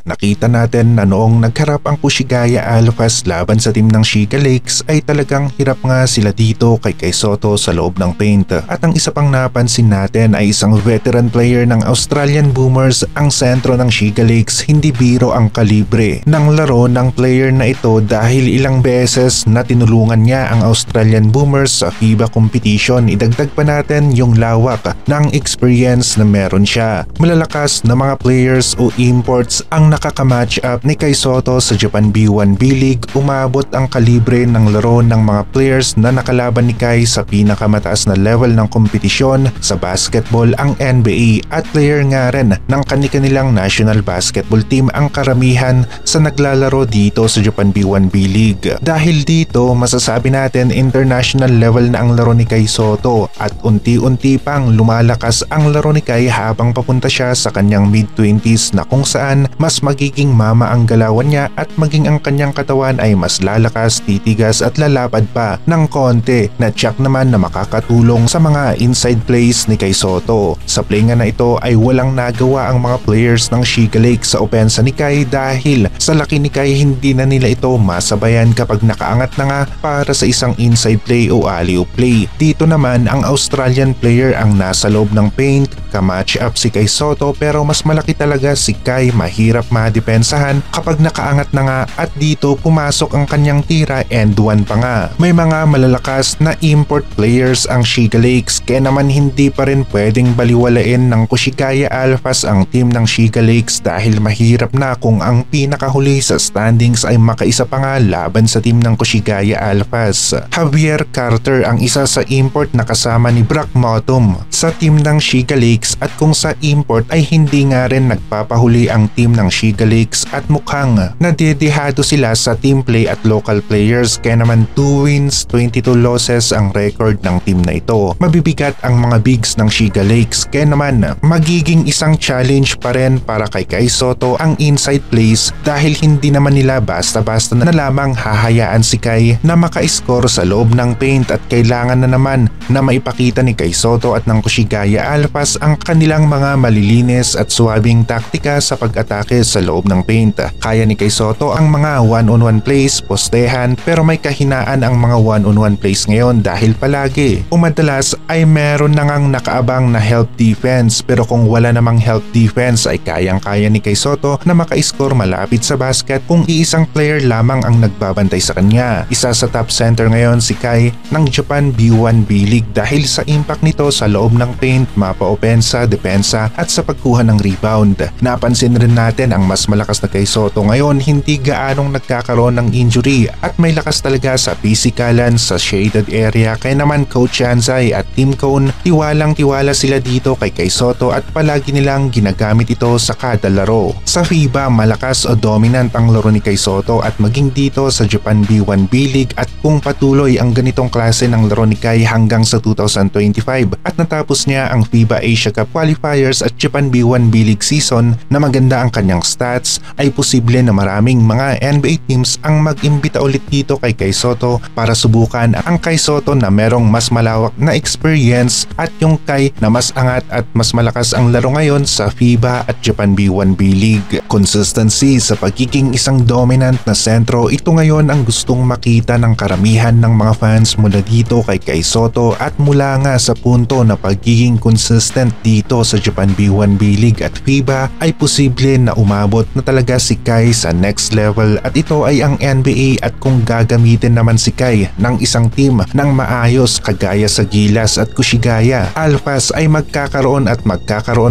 Nakita natin na noong nagharap ang Kushigaya Alphas laban sa team ng Shiga Lakes ay talagang hirap nga sila dito kay Kai Sotto sa loob ng paint. At ang isa pang napansin natin ay isang veteran player ng Australian Boomers ang sentro ng Shiga Lakes. Hindi biro ang kalibre ng laro ng player na ito dahil ilang beses na tinulungan niya ang Australian Boomers sa FIBA competition. Idagdag pa natin yung lawak ng experience na meron siya. Malalakas na mga players o imports ang nakaka-match up ni Kai Sotto sa Japan B1 B-League. Umabot ang kalibre ng laro ng mga players na nakalaban ni Kai sa pinakamataas na level ng kompetisyon sa basketball ang NBA at player nga rin ng kanilang national basketball team ang karamihan sa naglalaro dito sa Japan B1 B-League. Dahil dito masasabi natin international level na ang laro ni Kai Sotto at unti-unti pang lumalakas ang laro ni Kai habang papunta siya sa kanyang mid-20s na kung saan mas magiging mama ang galawan niya at maging ang kanyang katawan ay mas lalakas, titigas at lalapad pa ng konti na tiyak naman na makakatulong sa mga inside plays ni Kai Sotto. Sa play nga na ito ay walang nagawa ang mga players ng Shiga Lakes sa opensa ni Kai dahil sa laki ni Kai hindi na nila ito masabayan kapag nakaangat na nga para sa isang inside play o alley-oop play. Dito naman ang Australian player ang nasa loob ng paint, ka-match up si Kai Sotto pero mas malaki talaga si Kai, mahirap madepensahan kapag nakaangat na nga at dito pumasok ang kanyang tira and one pa nga. May mga malalakas na import players ang Shiga Lakes kaya naman hindi pa rin pwedeng baliwalain ng Kushigaya Alphas ang team ng Shiga Lakes dahil mahirap na kung ang pinakahuli sa standings ay makaisa pa nga laban sa team ng Kushigaya Alphas. Javier Carter ang isa sa import na kasama ni Brock Motum sa team ng Shiga Lakes at kung sa import ay hindi nga rin nagpapahuli ang team ng Shiga Lakes at mukhang nadedehado sila sa team play at local players kaya naman 2 wins, 22 losses ang record ng team na ito. Mabibigat ang mga bigs ng Shiga Lakes kaya naman magiging isang challenge pa rin para kay Kai Sotto ang inside plays dahil hindi naman nila basta-basta na lamang hahayaan si Kai na maka-score sa loob ng paint at kailangan na naman na maipakita ni Kai Sotto at ng Kushigaya Alphas ang kanilang mga malilinis at suwabing taktika sa pag-atake sa loob ng paint. Kaya ni Kai Sotto ang mga one-on-one plays, postehan pero may kahinaan ang mga one-on-one plays ngayon dahil palagi madalas ay meron na ngang nakaabang na help defense pero kung wala namang help defense ay kayang-kaya ni Kai Sotto na maka-score malapit sa basket kung iisang player lamang ang nagbabantay sa kanya. Isa sa top center ngayon si Kai ng Japan B1 B-League dahil sa impact nito sa loob ng paint, mapa-opensa, depensa at sa pagkuha ng rebound. Napansin rin natin ang mas malakas na Kai Sotto ngayon hindi gaanong nagkakaroon ng injury at may lakas talaga sa pisikalan sa shaded area kaya naman Coach Yanzai at Team Cone tiwalang-tiwala sila dito kay Kai Sotto at palagi nilang ginagamit ito sa kada laro. Sa FIBA malakas o dominant ang laro ni Kai Sotto at maging dito sa Japan B1 B-League at kung patuloy ang ganitong klase ng laro ni Kai hanggang sa 2025 at natapos niya ang FIBA Asia Cup qualifiers at Japan B1 B-League season na maganda ang kanyang stats ay posible na maraming mga NBA teams ang mag-imbita ulit dito kay Kai Sotto para subukan ang Kai Sotto na merong mas malawak na experience at yung Kai na mas angat at mas malakas ang laro ngayon sa FIBA at Japan B1 B-League. Consistency sa pagiging isang dominant na sentro, ito ngayon ang gustong makita ng karamihan ng mga fans mula dito kay Kai Sotto at mula nga sa punto na pagiging consistent dito sa Japan B1 B-League at FIBA ay posible na umabot na talaga si Kai sa next level at ito ay ang NBA at kung gagamitin naman si Kai ng isang team ng maayos kagaya sa Gilas at Kushigaya Alphas ay magkakaroon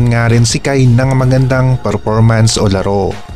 nga rin si Kai ng magandang performance o laro.